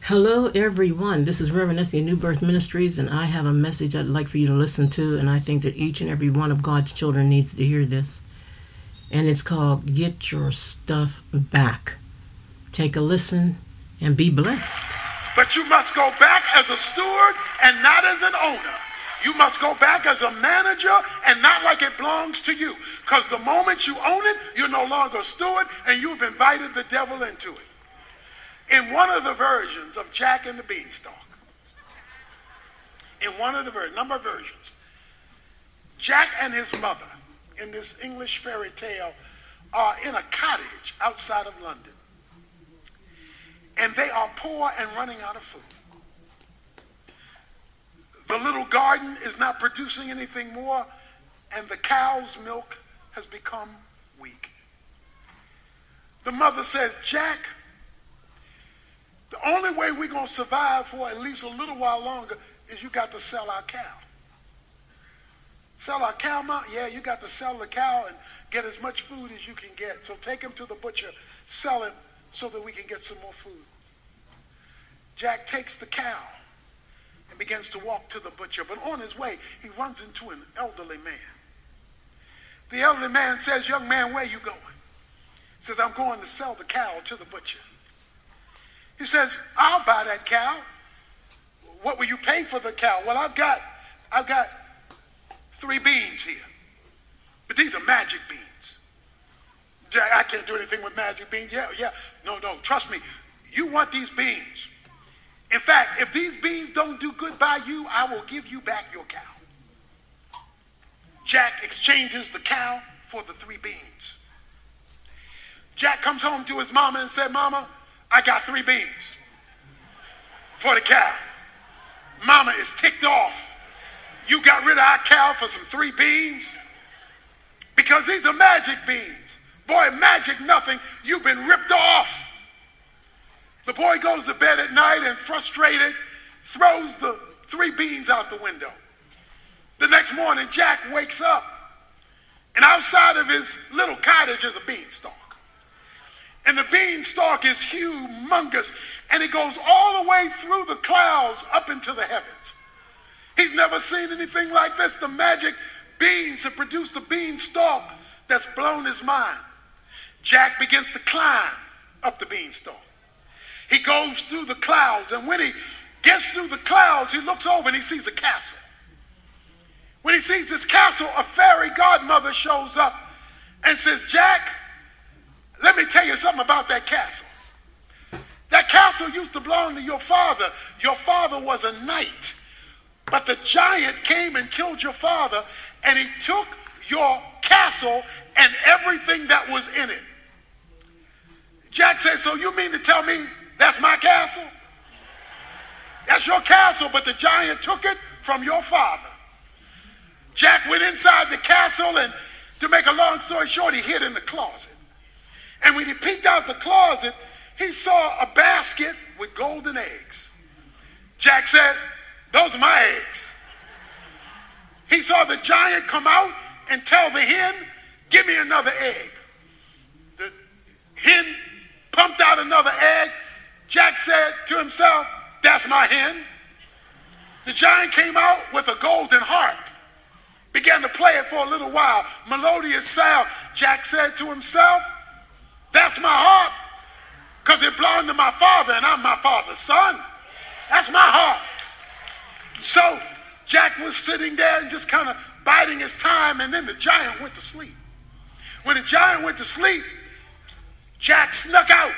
Hello, everyone. This is Rev Esther, New Birth Ministries, and I have a message I'd like for you to listen to, and I think that each and every one of God's children needs to hear this. And it's called Get Your Stuff Back. Take a listen and be blessed. But you must go back as a steward and not as an owner. You must go back as a manager and not like it belongs to you. Because the moment you own it, you're no longer a steward and you've invited the devil into it. In one of the versions of Jack and the Beanstalk, number of versions, Jack and his mother in this English fairy tale are in a cottage outside of London. And they are poor and running out of food. The little garden is not producing anything more, and the cow's milk has become weak. The mother says, Jack, the only way we're going to survive for at least a little while longer is you got to sell our cow. Sell our cow, Ma? Yeah, you got to sell the cow and get as much food as you can get. So take him to the butcher, sell him so that we can get some more food. Jack takes the cow and begins to walk to the butcher. But on his way, he runs into an elderly man. The elderly man says, young man, where are you going? He says, I'm going to sell the cow to the butcher. He says, I'll buy that cow. What will you pay for the cow? Well, I've got 3 beans here. But these are magic beans. Jack, I can't do anything with magic beans. Yeah. No, trust me. You want these beans. In fact, if these beans don't do good by you, I will give you back your cow. Jack exchanges the cow for the 3 beans. Jack comes home to his mama and said, Mama, I got 3 beans for the cow. Mama is ticked off. You got rid of our cow for some 3 beans? Because these are magic beans. Boy, magic nothing. You've been ripped off. The boy goes to bed at night and frustrated, throws the 3 beans out the window. The next morning, Jack wakes up, and outside of his little cottage is a beanstalk. And the beanstalk is humongous, and it goes all the way through the clouds up into the heavens. He's never seen anything like this. The magic beans have produced a beanstalk that's blown his mind. Jack begins to climb up the beanstalk. He goes through the clouds, and when he gets through the clouds, he looks over and he sees a castle. When he sees this castle, a fairy godmother shows up and says, Jack, let me tell you something about that castle. That castle used to belong to your father. Your father was a knight, but the giant came and killed your father, and he took your castle and everything that was in it. Jack says, so you mean to tell me that's my castle? That's your castle, but the giant took it from your father. Jack went inside the castle, and to make a long story short, he hid in the closet. And when he peeked out the closet, he saw a basket with golden eggs. Jack said, those are my eggs. He saw the giant come out and tell the hen, give me another egg. The hen pumped out another egg. Jack said to himself, that's my hen. The giant came out with a golden harp, began to play it for a little while, melodious sound. Jack said to himself, that's my harp, because it belonged to my father, and I'm my father's son. That's my harp. So Jack was sitting there and just kind of biding his time, and then the giant went to sleep. When the giant went to sleep, Jack snuck out,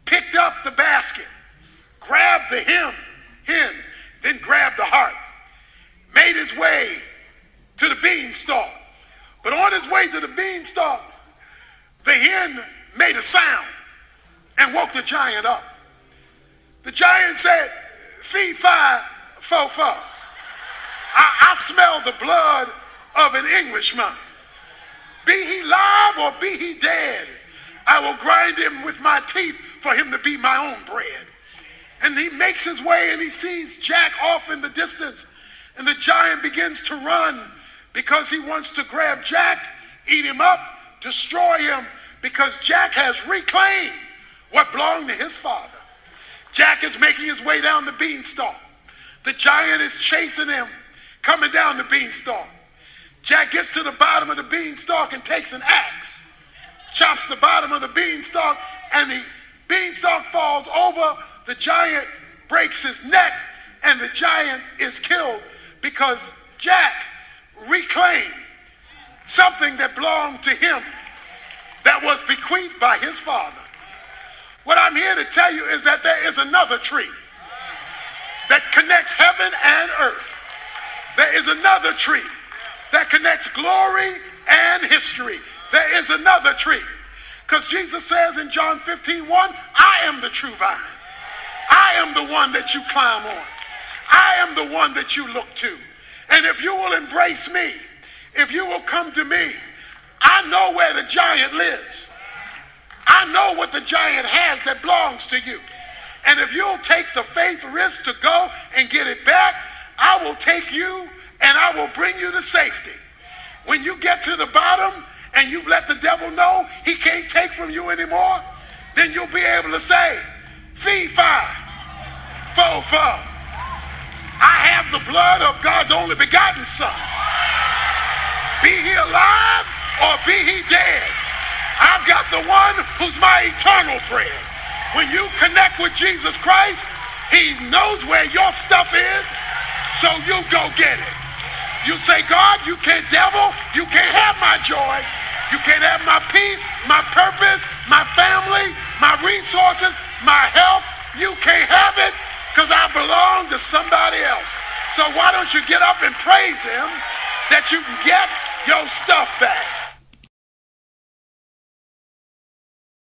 picked up the basket, grabbed the hen, then grabbed the harp, made his way to the beanstalk. But on his way to the beanstalk, the hen made a sound and woke the giant up. The giant said, fee, fi, fo, fo. I smell the blood of an Englishman. Be he live or be he dead, I will grind him with my teeth for him to be my own bread. And he makes his way and he sees Jack off in the distance. And the giant begins to run because he wants to grab Jack, eat him up, destroy him, because Jack has reclaimed what belonged to his father. Jack is making his way down the beanstalk. The giant is chasing him, coming down the beanstalk. Jack gets to the bottom of the beanstalk and takes an axe, chops the bottom of the beanstalk, and the beanstalk falls over. The giant breaks his neck, and the giant is killed because Jack reclaimed something that belonged to him that was bequeathed by his father. What I'm here to tell you is that there is another tree that connects heaven and earth. There is another tree that connects glory and history. There is another tree. Because Jesus says in John 15:1, I am the true vine. I am the one that you climb on. I am the one that you look to. And if you will embrace me, if you will come to me, I know where the giant lives. I know what the giant has that belongs to you. And if you'll take the faith risk to go and get it back, I will take you and I will bring you to safety. When you get to the bottom and you let the devil know he can't take from you anymore, then you'll be able to say, fee, fi, fo, fo. I have the blood of God's only begotten Son. Be he alive or be he dead, I've got the one who's my eternal bread. When you connect with Jesus Christ, he knows where your stuff is, so you go get it. You say, God, you can't, devil, you can't have my joy. You can't have my peace, my purpose, my family, my resources, my health. You can't have it because I belong to somebody else. So why don't you get up and praise him that you can get your stuff back?